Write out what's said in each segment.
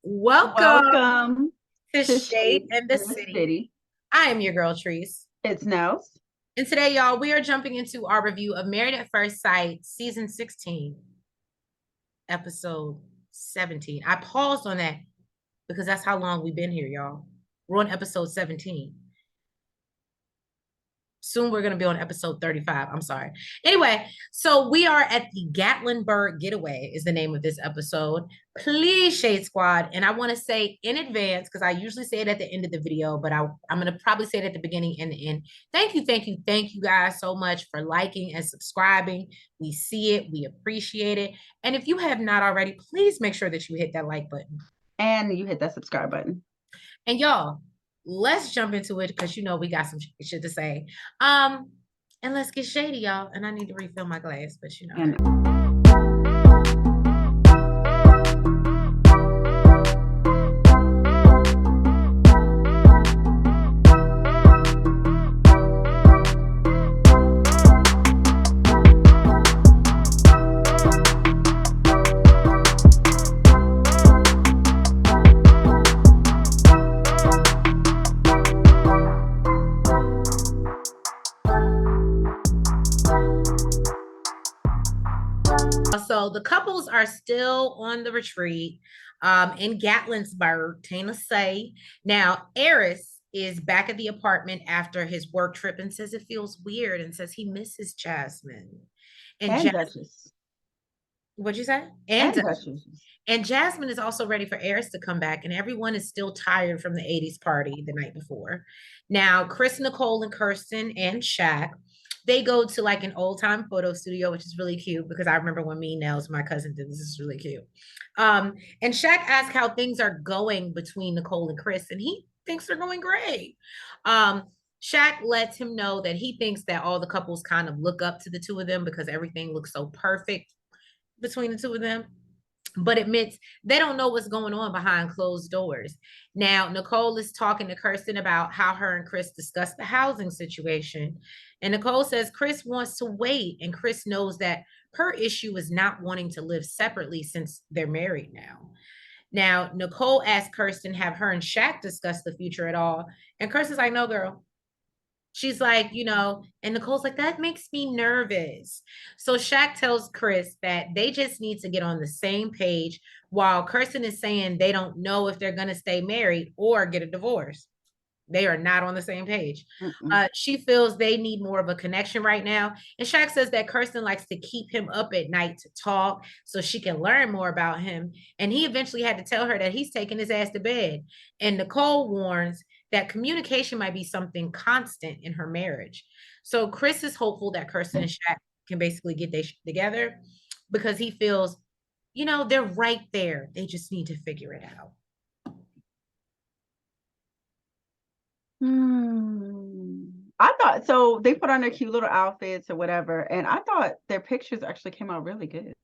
Welcome Welcome to to Shade Shade and the in the City. City. I am your girl, Treese. It's Nels. And today, y'all, we are jumping into our review of Married at First Sight, Season 16, Episode 17. I paused on that because that's how long we've been here, y'all. We're on Episode 17. Soon we're going to be on episode 35. I'm sorry. Anyway, so we are at the Gaitlinburg Getaway is the name of this episode. Please, Shade Squad. And I want to say in advance, because I usually say it at the end of the video, but I'm going to probably say it at the beginning and the end. Thank you guys so much for liking and subscribing. We see it. We appreciate it. And if you have not already, please make sure that you hit that like button. And you hit that subscribe button. And y'all, let's jump into it because we got some shit to say. And let's get shady, y'all. And I need to refill my glass, but And so the couples are still on the retreat in Gaitlinburg, Tennessee. Now, Eris is back at the apartment after his work trip and says it feels weird and says he misses Jasmine. and Duchess. What'd you say? And Duchess. And Jasmine is also ready for Eris to come back, and everyone is still tired from the 80s party the night before. Now, Chris, Nicole, and Kirsten and Shaq, they go to like an old time photo studio, which is really cute because I remember when me, Nels, my cousin did this. Is really cute. And Shaq asks how things are going between Nicole and Chris, and he thinks they're going great. Shaq lets him know that he thinks that all the couples kind of look up to the two of them because everything looks so perfect between the two of them, but admits they don't know what's going on behind closed doors. Now, Nicole is talking to Kirsten about how her and Chris discussed the housing situation. And Nicole says Chris wants to wait, and Chris knows that her issue is not wanting to live separately since they're married now. Now, Nicole asked Kirsten, have her and Shaq discuss the future at all? And Kirsten's like, no, girl, she's like, and Nicole's like, that makes me nervous. So Shaq tells Chris that they just need to get on the same page while Kirsten is saying they don't know if they're going to stay married or get a divorce. They are not on the same page. She feels they need more of a connection right now. And Shaq says that Kirsten likes to keep him up at night to talk so she can learn more about him. And he eventually had to tell her that he's taking his ass to bed. And Nicole warns that communication might be something constant in her marriage. So Chris is hopeful that Kirsten and Shaq can basically get their shit together because he feels, they're right there. They just need to figure it out. I thought so. They put on their cute little outfits or whatever, and I thought their pictures actually came out really good.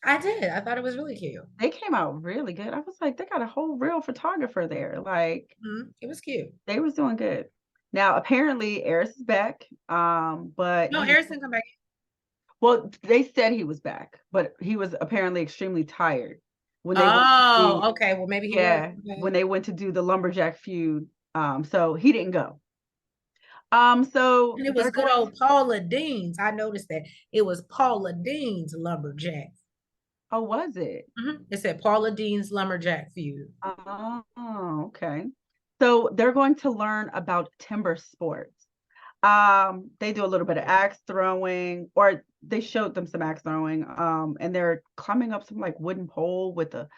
I did. I thought it was really cute. They came out really good. I was like, they got a whole real photographer there. Like, it was cute. They was doing good. Now, apparently, Eris is back. But no, Eris didn't come back. Well, they said he was back, but he was apparently extremely tired when they okay. Well, maybe he was. Okay. When they went to do the Lumberjack Feud. So he didn't go. So and it was good old Paula Dean's. I noticed that it was Paula Dean's Lumberjack. Oh, was it? It said Paula Dean's Lumberjack Feud. Oh, okay. So they're going to learn about timber sports. They do a little bit of axe throwing, or they showed them some axe throwing. And they're climbing up some like wooden pole with a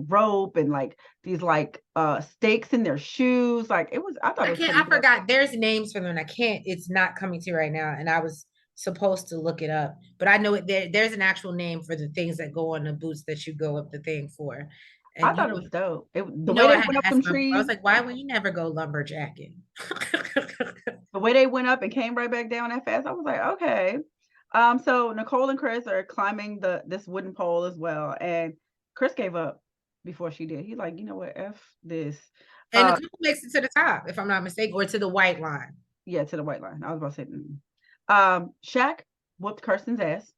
rope and like these like stakes in their shoes. Like it was, I forgot there's names for them. And I can't, it's not coming to right now. And I was supposed to look it up, but I know there's an actual name for the things that go on the boots that you go up the thing for. And I thought it was dope. The way they went up some trees. I was like, why would you never go lumberjacking? The way they went up and came right back down that fast, I was like, okay. So Nicole and Chris are climbing this wooden pole as well, and Chris gave up before she did. He's like, you know what, F this. And Nicole makes it to the top, if I'm not mistaken, or to the white line. Yeah, to the white line. I was about to say. Shaq whooped Kirsten's ass.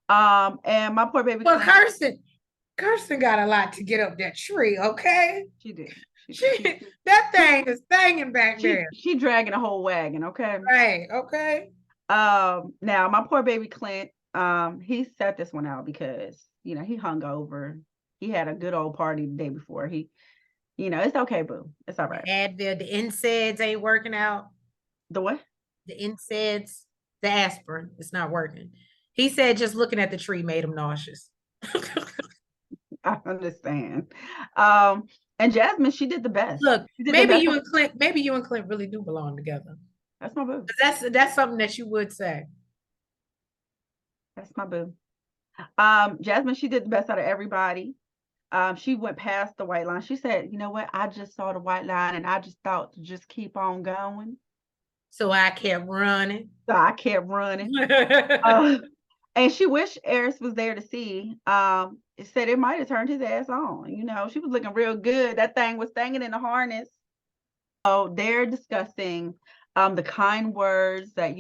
And my poor baby. Well, Kirsten, Kirsten got a lot to get up that tree, okay? She did. She that thing is banging back there. She dragging a whole wagon, okay? Right, okay. Now my poor baby Clint, he set this one out because he hung over. He had a good old party the day before. It's okay, boo. It's all right. Advil, the NSAIDs ain't working out. The what? The NSAIDs, the aspirin, it's not working. He said just looking at the tree made him nauseous. I understand. And Jasmine, she did the best. Look, maybe you and Clint really do belong together. That's my boo. That's something that you would say. That's my boo. Jasmine, she did the best out of everybody. She went past the white line. She said, you know what? I just saw the white line and I just thought to just keep on going. So I kept running. And she wished Eris was there to see. It said it might have turned his ass on. She was looking real good. That thing was hanging in the harness. So they're discussing the kind words that,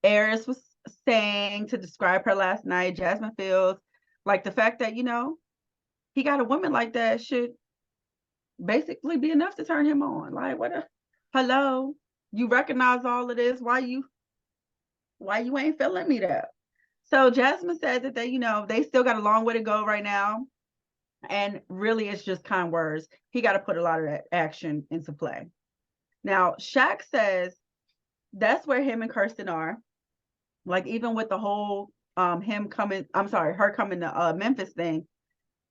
Eris was saying to describe her last night. Jasmine feels like the fact that, he got a woman like that should basically be enough to turn him on. Like, hello, you recognize all of this? Why you ain't feeling me though? So Jasmine says that they still got a long way to go right now. And really it's just kind words. He got to put a lot of that action into play. Now, Shaq says that's where him and Kirsten are. Like, even with the whole her coming to Memphis thing,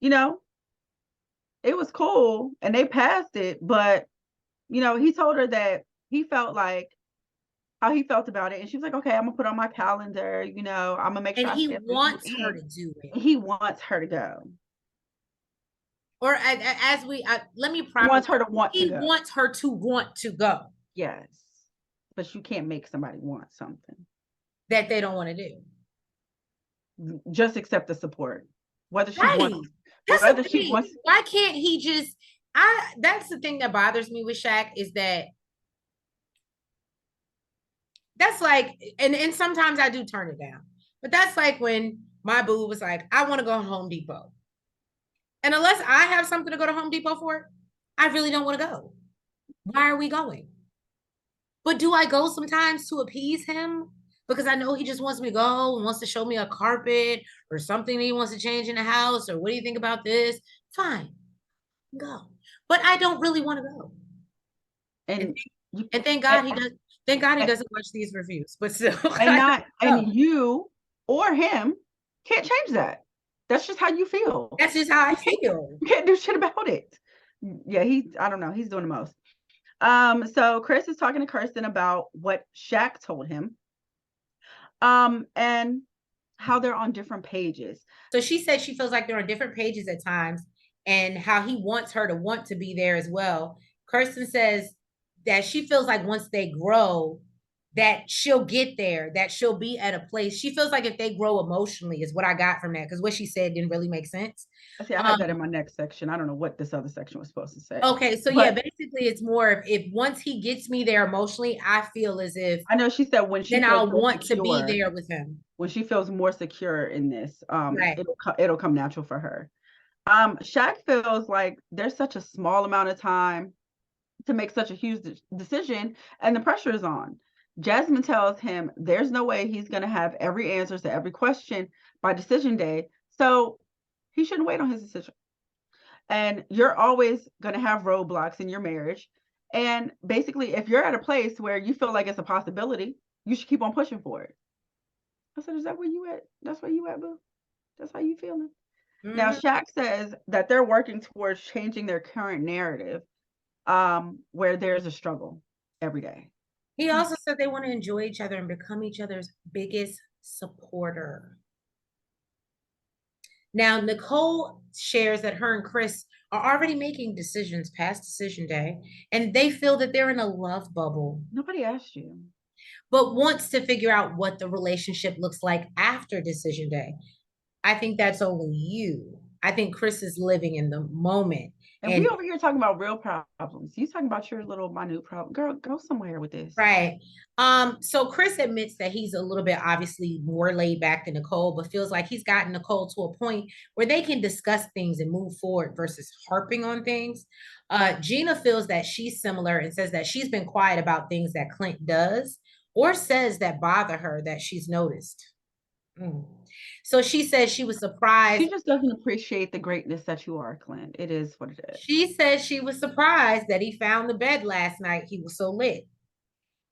it was cool and they passed it, but he told her that he felt like how he felt about it, and she was like, okay, I'm gonna put on my calendar, I'm gonna make sure. And he wants her to do it. He wants her to go. Or let me properly. He wants her to want to go. He wants her to want to go. Yes, but you can't make somebody want something that they don't want to do. Just accept the support, whether she right. wants. That's whether she wants. Why can't he just? That's the thing that bothers me with Shaq is that's like, and sometimes I do turn it down, but that's like when my boo was like, I want to go to Home Depot. And unless I have something to go to Home Depot for, I really don't want to go. Why are we going? But do I go sometimes to appease him? Because I know he just wants me to go and wants to show me a carpet or something that he wants to change in the house, or what do you think about this? Fine, go. But I don't really want to go. And thank God he does. Thank God he doesn't watch these reviews, but still. And you or him can't change that. That's just how you feel. That's just how I feel. You can't do shit about it. Yeah, I don't know. He's doing the most. So Chris is talking to Kirsten about what Shaq told him. And how they're on different pages. So she said she feels like they're on different pages at times, and how he wants her to want to be there as well. Kirsten says that she feels like once they grow, that she'll get there, that she'll be at a place. She feels like if they grow emotionally is what I got from that, because what she said didn't really make sense. See, I had that in my next section. I don't know what this other section was supposed to say. Okay, so yeah, basically it's more if once he gets me there emotionally, I feel as if I know she said when she then I'll want to be there with him. When she feels more secure in this, right. it'll come natural for her. Shaq feels like there's such a small amount of time to make such a huge decision, and the pressure is on. Jasmine tells him there's no way he's going to have every answer to every question by decision day, so he shouldn't wait on his decision. And you're always going to have roadblocks in your marriage, and basically if you're at a place where you feel like it's a possibility, you should keep on pushing for it. I said, is that where you at? That's where you at, boo? That's how you feeling? Mm-hmm. Now Shaq says that they're working towards changing their current narrative, where there's a struggle every day. He also said they want to enjoy each other and become each other's biggest supporter. Now, Nicole shares that her and Chris are already making decisions past decision day, and they feel that they're in a love bubble. Nobody asked you. But wants to figure out what the relationship looks like after decision day. I think that's only you. I think Chris is living in the moment. And we over here talking about real problems. You talking about your little minute problem. Girl, go somewhere with this. Right. So Chris admits that he's a little bit obviously more laid back than Nicole, but feels like he's gotten Nicole to a point where they can discuss things and move forward versus harping on things. Gina feels that she's similar and says that she's been quiet about things that Clint does or says that bother her that she's noticed. So she says she was surprised. She just doesn't appreciate the greatness that you are, Clint. It is what it is. She says she was surprised that he found the bed last night. He was so lit.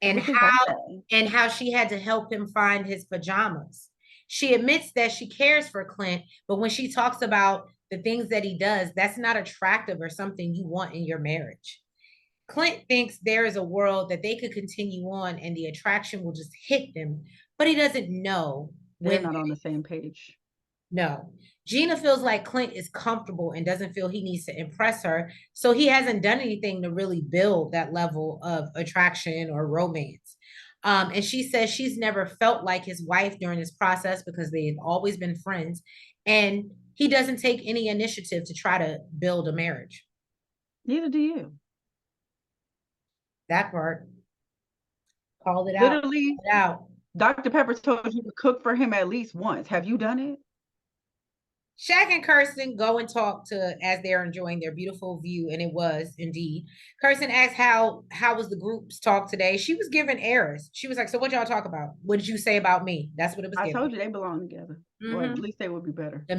And how she had to help him find his pajamas. She admits that she cares for Clint, but when she talks about the things that he does, that's not attractive or something you want in your marriage. Clint thinks there is a world that they could continue on and the attraction will just hit them, but he doesn't know. They're not on the same page. No. Gina feels like Clint is comfortable and doesn't feel he needs to impress her. So he hasn't done anything to really build that level of attraction or romance. And she says she's never felt like his wife during this process because they've always been friends. And he doesn't take any initiative to try to build a marriage. Neither do you. That part. Called it Literally, out. Dr. Pepper told you to cook for him at least once. Have you done it? Shaq and Kirsten go and talk to as they're enjoying their beautiful view, and it was indeed. Kirsten asked how was the group's talk today. She was giving Eris. She was like, "So what y'all talk about? What did you say about me?" That's what it was. I told you they belong together. Or at least they would be better. The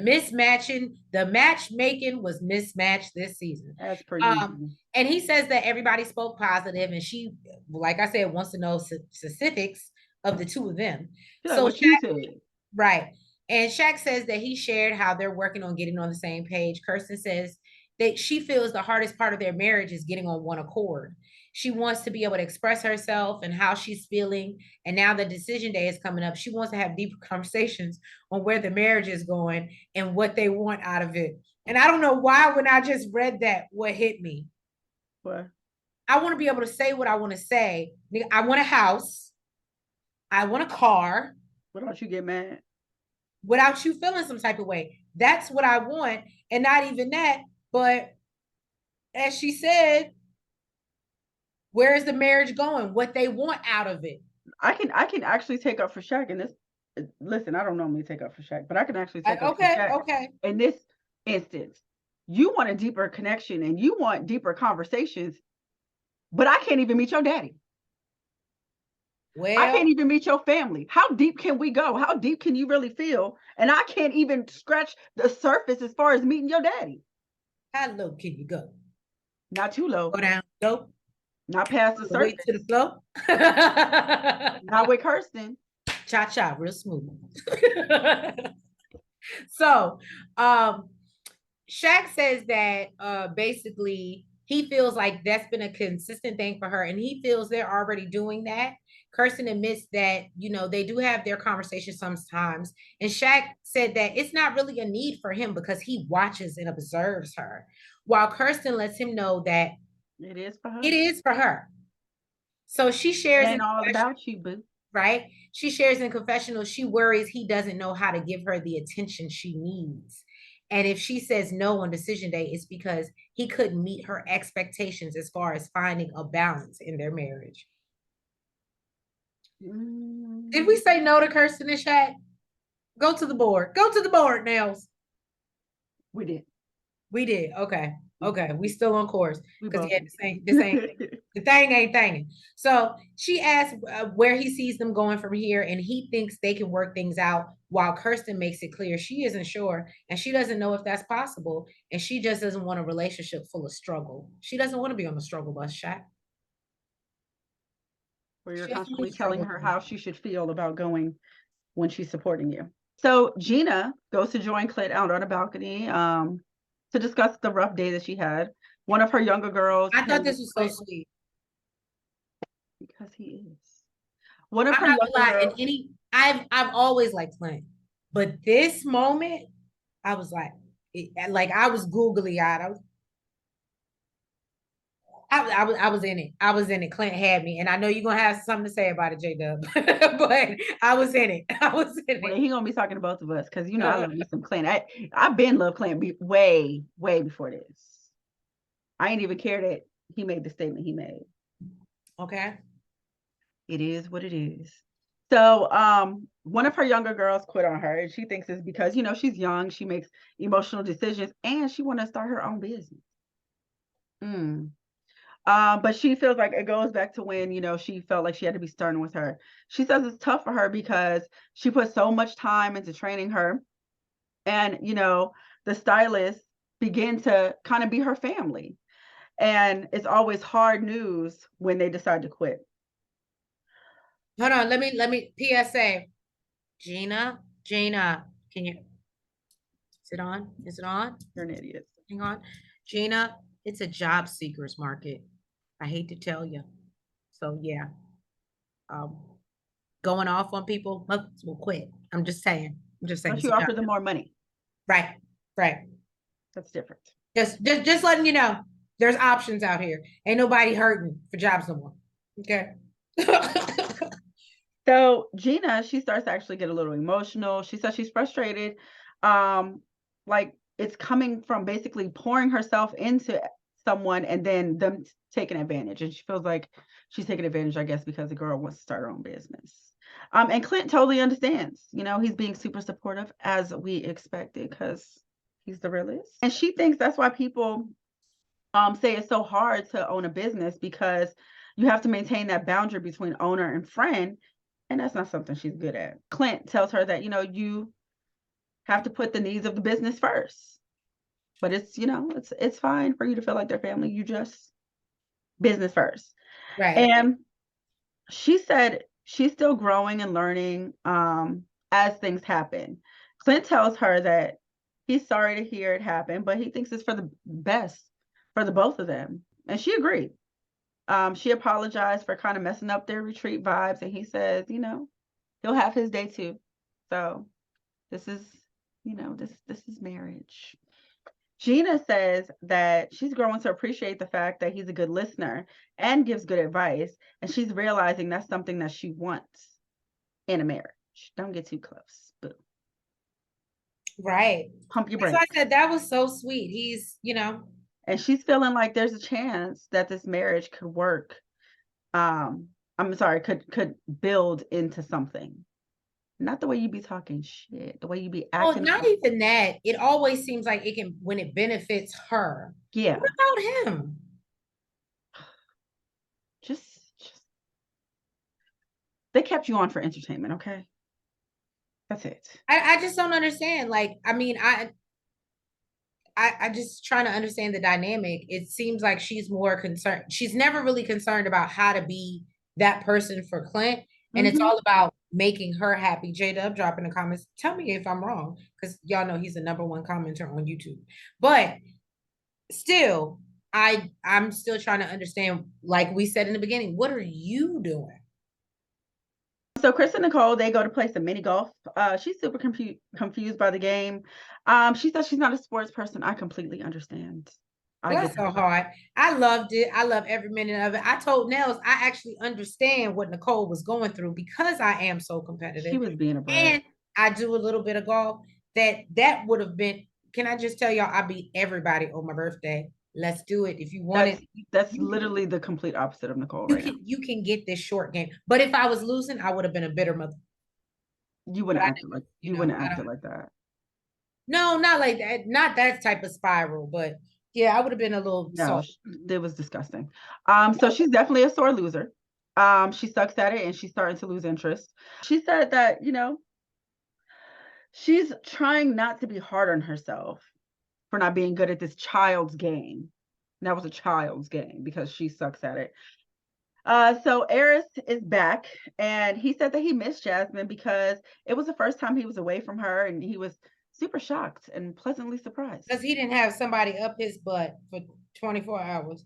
matchmaking was mismatched this season. As per usual. And he says that everybody spoke positive, and she, like I said, wants to know specifics of the two of them. So what you said. Right. And Shaq says that he shared how they're working on getting on the same page. Kirsten says that she feels the hardest part of their marriage is getting on one accord. She wants to be able to express herself and how she's feeling. And now the decision day is coming up. She wants to have deeper conversations on where the marriage is going and what they want out of it. And I don't know why, when I just read that, what hit me. What? I want to be able to say what I want to say. I want a house. I want a car. What don't you get mad? Without you feeling some type of way. That's what I want. And not even that, but as she said, where is the marriage going? What they want out of it. I can actually take up for Shaq in this. Listen, I don't normally take up for Shaq, but I can actually take up for Shaq. Okay. In this instance, you want a deeper connection and you want deeper conversations, but I can't even meet your daddy. Well, I can't even meet your family. How deep can we go? How deep can you really feel? And I can't even scratch the surface as far as meeting your daddy. How low can you go? Not too low. Go down, go. Not past the surface. To the flow. Not with Kirsten. Cha-cha, real smooth. So, Shaq says that basically he feels like that's been a consistent thing for her, and he feels they're already doing that. Kirsten admits that, they do have their conversations sometimes. And Shaq said that it's not really a need for him because he watches and observes her. While Kirsten lets him know that it is for her. It is for her. So she shares. And all about you, boo. Right? She shares in confessional. She worries he doesn't know how to give her the attention she needs. And if she says no on decision day, it's because he couldn't meet her expectations as far as finding a balance in their marriage. Did we say no to Kirsten and Shaq? Go to the board. Go to the board, Nails. We did. We did. Okay. We still on course. Because this ain't the thing ain't thinging. So she asked where he sees them going from here, and he thinks they can work things out, while Kirsten makes it clear she isn't sure, and she doesn't know if that's possible, and she just doesn't want a relationship full of struggle. She doesn't want to be on the struggle bus, Shaq. Where you're constantly telling her how she should feel about going when she's supporting you. So Gina goes to join Clint out on a balcony to discuss the rough day that she had. One of her younger girls. I thought this was so sweet. Because he is. One of her younger girls. I've always liked Clint, but this moment, I was like I was googly eyed. I was in it. I was in it. Clint had me, and I know you're gonna have something to say about it, J-Dub. But I was in it. Well, he gonna be talking to both of us because I love me some Clint. I've been love Clint way before this. I ain't even care that he made the statement he made. Okay. It is what it is. So one of her younger girls quit on her, and she thinks it's because, you know, she's young, she makes emotional decisions, and she want to start her own business. But she feels like it goes back to when, you know, she felt like she had to be stern with her. She says it's tough for her because she put so much time into training her, and, you know, the stylists begin to kind of be her family, and it's always hard news when they decide to quit. Hold on. Let me PSA. Gina, can you, is it on? Is it on? You're an idiot. Hang on. Gina, it's a job seekers market. I hate to tell you. So yeah. Um, going off on people, most will quit. I'm just saying. Unless you offer them more money. Right. Right. That's different. Just letting you know, there's options out here. Ain't nobody hurting for jobs no more. Okay. So Gina, she starts to actually get a little emotional. She says she's frustrated. Like it's coming from basically pouring herself into someone and then them taking advantage. And she feels like she's taking advantage, I guess, because the girl wants to start her own business. And Clint totally understands. You know, he's being super supportive as we expected because he's the realest. And she thinks that's why people say it's so hard to own a business, because you have to maintain that boundary between owner and friend. And that's not something she's good at. Clint tells her that, you know, you have to put the needs of the business first. But it's, you know, it's fine for you to feel like their family. You just business first. Right. And she said she's still growing and learning as things happen. Clint tells her that he's sorry to hear it happen, but he thinks it's for the best for the both of them. And she agreed. She apologized for kind of messing up their retreat vibes, and he says, you know, he'll have his day too. So this is, you know, this is marriage. Gina says that she's growing to appreciate the fact that he's a good listener and gives good advice, and she's realizing that's something that she wants in a marriage. Don't get too close. Boo. Right. Pump your So brakes. I said that was so sweet. He's, you know, And she's feeling like there's a chance that this marriage could work. I'm sorry, could build into something. Not the way you be talking shit, the way you be acting. not even that. It always seems like it can when it benefits her. Yeah. What about him? Just they kept you on for entertainment, okay? That's it. I just don't understand. Like, I mean, I just trying to understand the dynamic. It seems like she's more concerned. She's never really concerned about how to be that person for Clint. And it's all about making her happy. J-Dub, drop in the comments. Tell me if I'm wrong, because y'all know he's the #1 commenter on YouTube. But still, I'm still trying to understand, like we said in the beginning, what are you doing? So Chris and Nicole, they go to play some mini golf. She's super confused by the game. She says she's not a sports person. I completely understand. That's so hard. I loved it. I love every minute of it. I told Nels I actually understand what Nicole was going through because I am so competitive. She was being a brat. And I do a little bit of golf. That would have been, can I just tell y'all, I beat everybody on my birthday. Let's do it. If you want it. That's literally the complete opposite of Nicole right now. You can get this short game. But if I was losing, I would have been a bitter mother. You wouldn't act like that. No, not like that. Not that type of spiral, but yeah, I would have been a little soft. It was disgusting. So she's definitely a sore loser. She sucks at it and she's starting to lose interest. She said that, you know, she's trying not to be hard on herself for not being good at this child's game. And that was a child's game because she sucks at it. So Eris is back, and he said that he missed Jasmine because it was the first time he was away from her, and he was super shocked and pleasantly surprised. Because he didn't have somebody up his butt for 24 hours.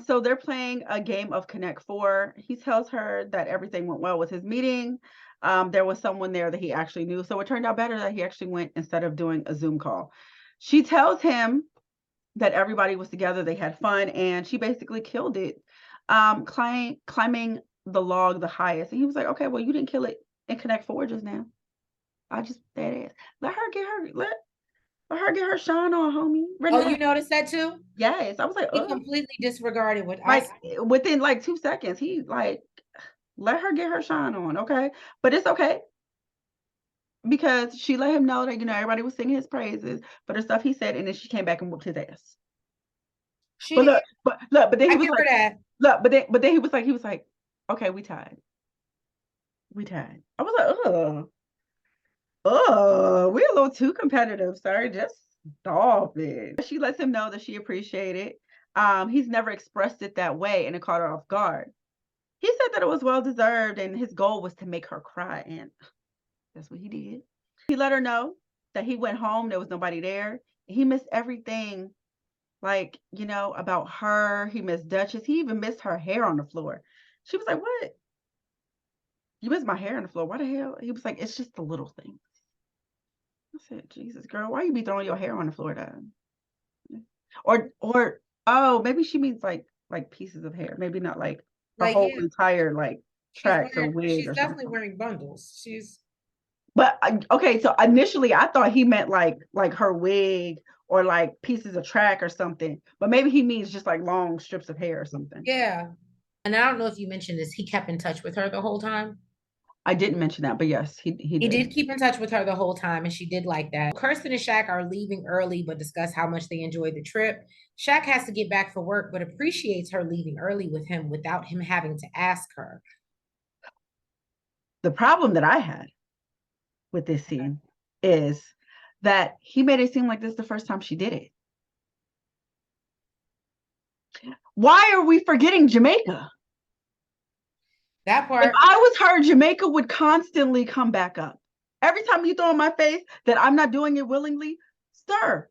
So they're playing a game of Connect Four. He tells her that everything went well with his meeting. There was someone there that he actually knew. So it turned out better that he actually went instead of doing a Zoom call. She tells him that everybody was together, they had fun, and she basically killed it. Climbing the log the highest. And he was like, okay, well, you didn't kill it in Connect Four just now. I just, that is. Let her get her, let her get her shine on, homie. Oh, you Relax. noticed that too? Yes. I was like, He completely disregarded what I like said. within like 2 seconds, he like, let her get her shine on, okay? But it's okay because she let him know that, everybody was singing his praises for the stuff he said, and then she came back and whooped his ass. She But did. but then I he was give her like, that. look, but then he was like, okay, we tied. We tied. I was like, we're a little too competitive, sir. Just stop it. She lets him know that she appreciated it. He's never expressed it that way, and it caught her off guard. He said that it was well deserved, and his goal was to make her cry, and that's what he did. He let her know that he went home, there was nobody there. He missed everything, like, about her. He missed Duchess. He even missed her hair on the floor. She was like, what? You missed my hair on the floor. Why the hell? He was like, it's just the little things. I said, Jesus, girl, why you be throwing your hair on the floor down? Or oh, maybe she means like pieces of hair. Maybe not like her Like, whole yeah, entire like tracks or wig she's or definitely something. wearing bundles. She's But okay, so initially I thought he meant like her wig or like pieces of track or something. But maybe he means just like long strips of hair or something. yeah. And I don't know if you mentioned this, he kept in touch with her the whole time. I didn't mention that, but yes, he He did. did keep in touch with her the whole time, and she did like that. Kirsten and Shaq are leaving early, but discuss how much they enjoyed the trip. Shaq has to get back for work, but appreciates her leaving early with him without him having to ask her. The problem that I had with this scene is that he made it seem like this is the first time she did it. Why are we forgetting Jamaica? That If part, I was her, Jamaica would constantly come back up. Every time you throw in my face that I'm not doing it willingly, sir,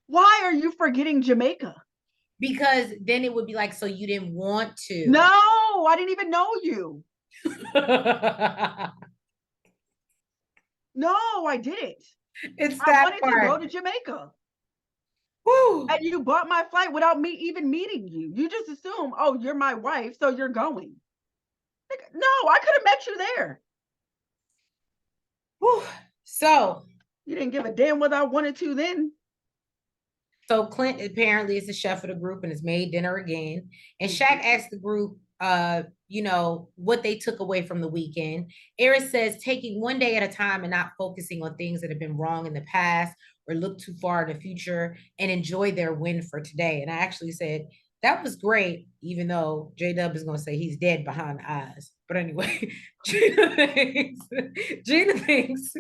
why are you forgetting Jamaica? because then it would be like, so you didn't want to. No, I didn't even know you. No, I didn't. It's I that wanted to go part. to Jamaica. Woo. And you bought my flight without me even meeting you. You just assume, oh, you're my wife, so you're going. Like, no, I could have met you there. Woo. So You didn't give a damn whether I wanted to then. So Clint apparently is the chef of the group and has made dinner again. And Shaq asked the group, what they took away from the weekend. Eris says taking one day at a time and not focusing on things that have been wrong in the past or look too far in the future and enjoy their win for today. And I actually said, that was great, even though J Dub is going to say he's dead behind the eyes. But anyway, Gina thinks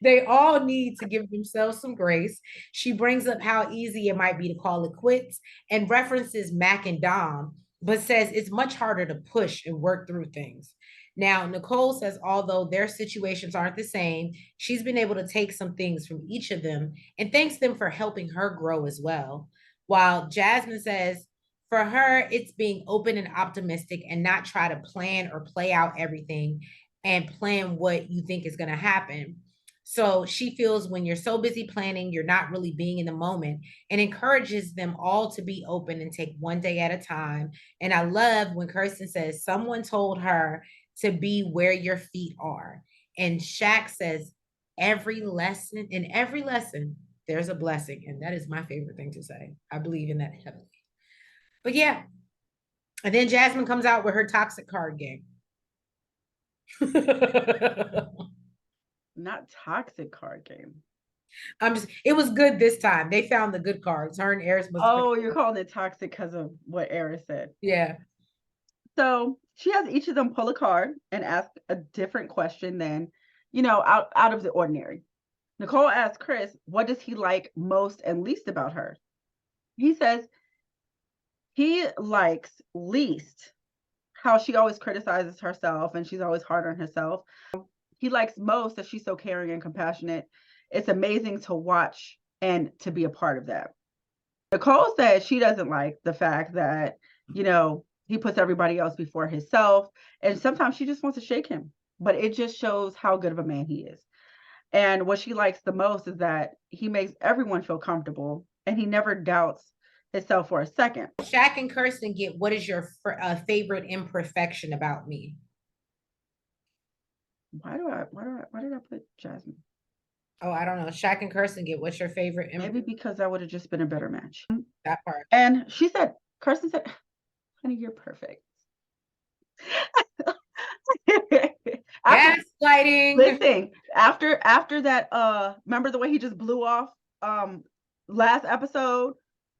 they all need to give themselves some grace. She brings up how easy it might be to call it quits and references Mac and Dom, but says it's much harder to push and work through things. Now, Nicole says, although their situations aren't the same, she's been able to take some things from each of them and thanks them for helping her grow as well. While Jasmine says, for her, it's being open and optimistic and not try to plan or play out everything and plan what you think is going to happen. So she feels when you're so busy planning, you're not really being in the moment and encourages them all to be open and take one day at a time. And I love when Kirsten says, someone told her to be where your feet are. And Shaq says, in every lesson, there's a blessing. And that is my favorite thing to say. I believe in that heavily. But yeah. And then Jasmine comes out with her toxic card game. Not toxic card game. It was good this time. They found the good cards. Her and Eris must. Oh, you're calling it toxic because of what Eris said. Yeah. So she has each of them pull a card and ask a different question than, out of the ordinary. Nicole asks Chris, what does he like most and least about her? He says he likes least how she always criticizes herself and she's always hard on herself. He likes most that she's so caring and compassionate. It's amazing to watch and to be a part of that. Nicole said she doesn't like the fact that, he puts everybody else before himself. And sometimes she just wants to shake him. But it just shows how good of a man he is. And what she likes the most is that he makes everyone feel comfortable and he never doubts himself for a second. Shaq and Kirsten get, what is your favorite imperfection about me? Why did I put Jasmine? Oh, I don't know. Shaq and Kirsten get what's your favorite? Maybe because that would have just been a better match. That part. And Kirsten said, honey, you're perfect. Gaslighting. Listen, after that, remember the way he just blew off last episode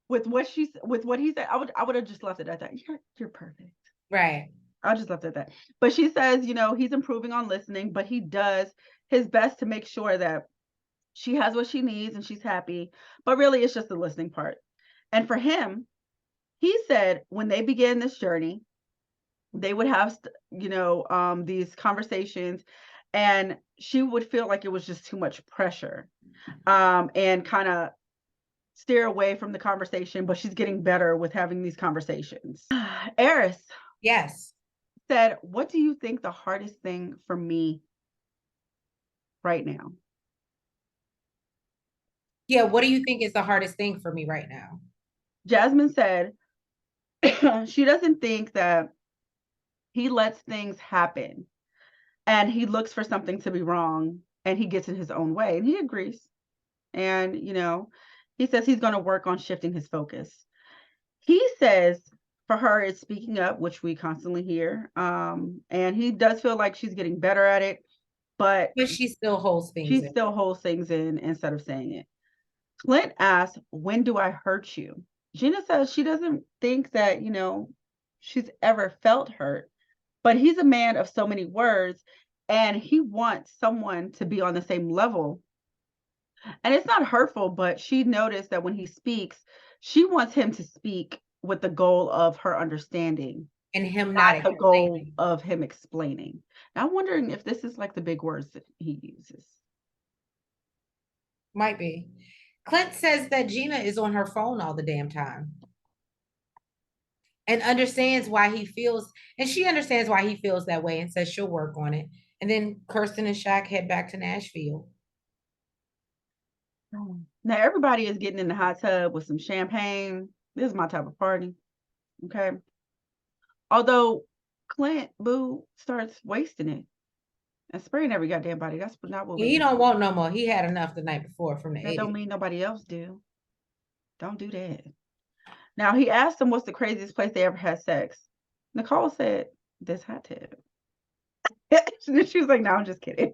with what he said? I would have just left it at that. You're perfect. Right. I'll just left it at that. But she says, he's improving on listening, but he does his best to make sure that she has what she needs and she's happy. But really, it's just the listening part. And for him, he said when they began this journey, they would have, these conversations, and she would feel like it was just too much pressure, and kind of steer away from the conversation. But she's getting better with having these conversations. Eris, yes, said, "What do you think the hardest thing for me right now?" Yeah, what do you think is the hardest thing for me right now? Jasmine said she doesn't think that he lets things happen and he looks for something to be wrong and he gets in his own way, and he agrees. And he says he's going to work on shifting his focus. He says for her it's speaking up, which we constantly hear, and he does feel like she's getting better at it, but she still holds things in instead of saying it. Clint asks, when do I hurt you? Gina says she doesn't think that she's ever felt hurt, but he's a man of so many words and he wants someone to be on the same level. And it's not hurtful, but she noticed that when he speaks, she wants him to speak with the goal of her understanding and him not the goal of him explaining. Now, I'm wondering if this is like the big words that he uses. Might be. Clint says that Gina is on her phone all the damn time and understands why he feels, and she understands why he feels that way and says she'll work on it. And then Kirsten and Shaq head back to Nashville. Now everybody is getting in the hot tub with some champagne. This is my type of party. Okay. Although Clint Boo starts wasting it and spraying every goddamn body. That's not what he don't want no more. He had enough the night before from the 80s. That don't mean nobody else do. Don't do that. Now he asked him what's the craziest place they ever had sex. Nicole said, this hot tub. She was like, no, I'm just kidding.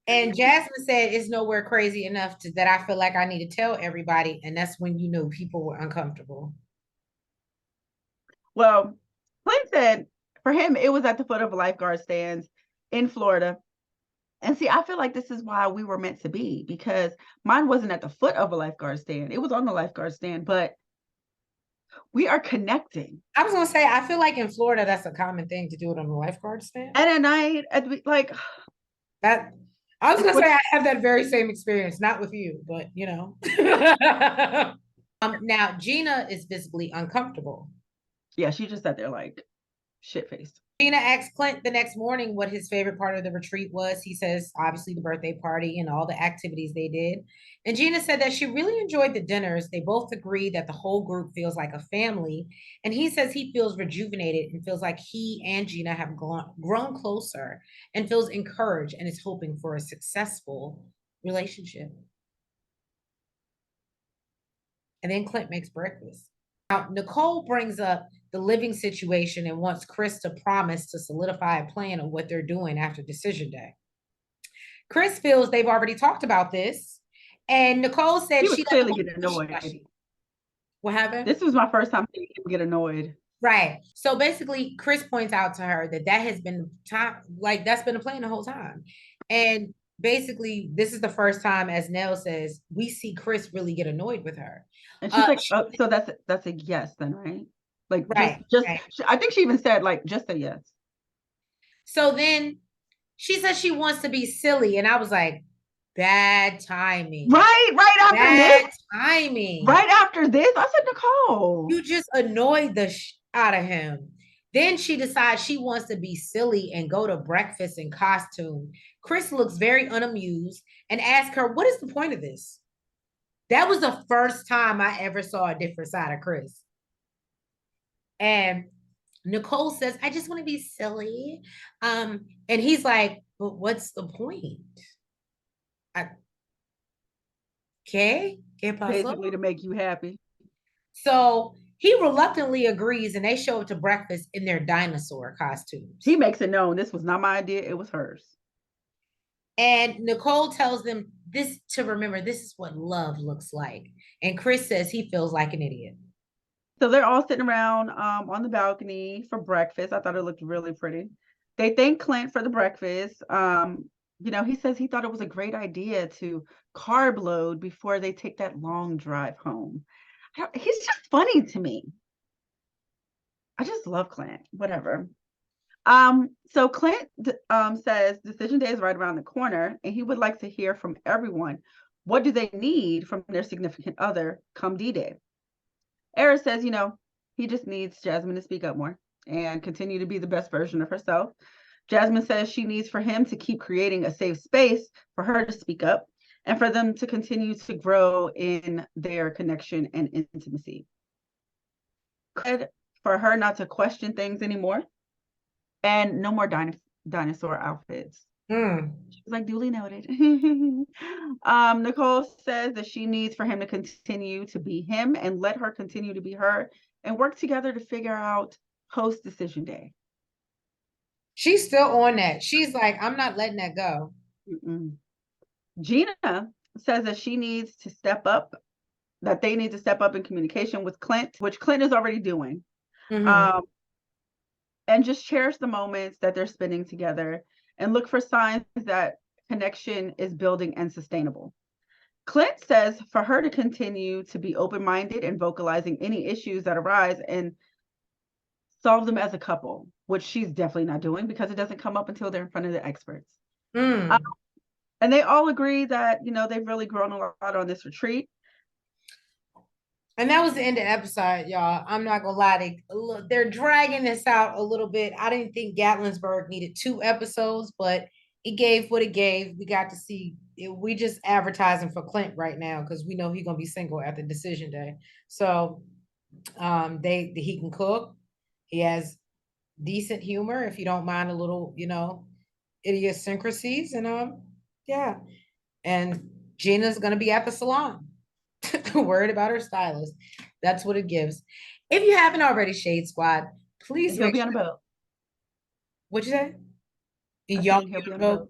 And Jasmine said it's nowhere crazy enough that I feel like I need to tell everybody. And that's when people were uncomfortable. Well, Clint said for him, it was at the foot of a lifeguard stands in Florida. And see, I feel like this is why we were meant to be, because mine wasn't at the foot of a lifeguard stand. It was on the lifeguard stand, but we are connecting. I was going to say, I feel like in Florida, that's a common thing to do it on the lifeguard stand. And at night, that. I was going to say, I have that very same experience, not with you, but now Gina is visibly uncomfortable. Yeah, she just sat there like shit-faced. Gina asked Clint the next morning what his favorite part of the retreat was. He says, obviously, the birthday party and all the activities they did. And Gina said that she really enjoyed the dinners. They both agree that the whole group feels like a family. And he says he feels rejuvenated and feels like he and Gina have grown closer and feels encouraged and is hoping for a successful relationship. And then Clint makes breakfast. Now, Nicole brings up the living situation and wants Chris to promise to solidify a plan of what they're doing after decision day. Chris feels they've already talked about this, and Nicole said she clearly get annoyed. What happened? This was my first time seeing him get annoyed. Right. So basically, Chris points out to her that has been time, like that's been a plan the whole time, and basically, this is the first time, as Nell says, we see Chris really get annoyed with her. And she's like, oh, so that's a yes then, right? Like, right, just right. I think she even said, like, just a yes. So then she says she wants to be silly. And I was like, bad timing. Right after bad this. Timing. Right after this, I said, Nicole, you just annoyed the out of him. Then she decides she wants to be silly and go to breakfast in costume. Chris looks very unamused and asks her, what is the point of this? That was the first time I ever saw a different side of Chris. And Nicole says, I just want to be silly. And he's like, but what's the point? I, ¿Qué pasó? Basically to make you happy. So he reluctantly agrees, and they show up to breakfast in their dinosaur He costumes. makes it known this was not my idea, it was hers. And Nicole tells them this to remember this is what love looks like. And Chris says he feels like an idiot. So they're all sitting around on the balcony for breakfast. I thought it looked really pretty. They thank Clint for the breakfast. He says he thought it was a great idea to carb load before they take that long drive home. He's just funny to me. I just love Clint. Whatever. So Clint says decision day is right around the corner, and he would like to hear from everyone. What do they need from their significant other come D-Day? Eris says, he just needs Jasmine to speak up more and continue to be the best version of herself. Jasmine says she needs for him to keep creating a safe space for her to speak up and for them to continue to grow in their connection and intimacy. For her not to question things anymore and no more dinosaur outfits. She was like, duly noted. Nicole says that she needs for him to continue to be him and let her continue to be her and work together to figure out post decision day. She's still on that. She's like, I'm not letting that go. Gina says that she needs to step up, that they need to step up in communication with Clint, which Clint is already doing. And just cherish the moments that they're spending together and look for signs that connection is building and sustainable. Clint says for her to continue to be open-minded and vocalizing any issues that arise and solve them as a couple, which she's definitely not doing because it doesn't come up until they're in front of the experts. And they all agree that, they've really grown a lot on this retreat. And that was the end of the episode, y'all. I'm not gonna lie, they're dragging this out a little bit. I didn't think Gaitlinburg needed 2 episodes, but it gave what it gave. We got to see it. We just advertising for Clint right now because we know he's gonna be single after decision day. So he can cook. He has decent humor if you don't mind a little, idiosyncrasies. And yeah. And Gina's gonna be at the salon. Worried about her stylist. That's what it gives. If you haven't already, Shade Squad, please he'll be on a boat. What'd you say? He'll be on a boat.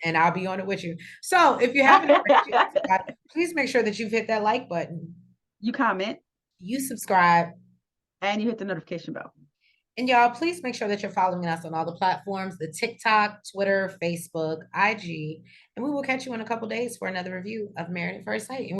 And I'll be on it with you. So if you haven't already, Shade Squad, please make sure that you've hit that like button. You comment. You subscribe. And you hit the notification bell. And y'all, please make sure that you're following us on all the platforms, the TikTok, Twitter, Facebook, IG, and we will catch you in a couple days for another review of Married at First Sight. And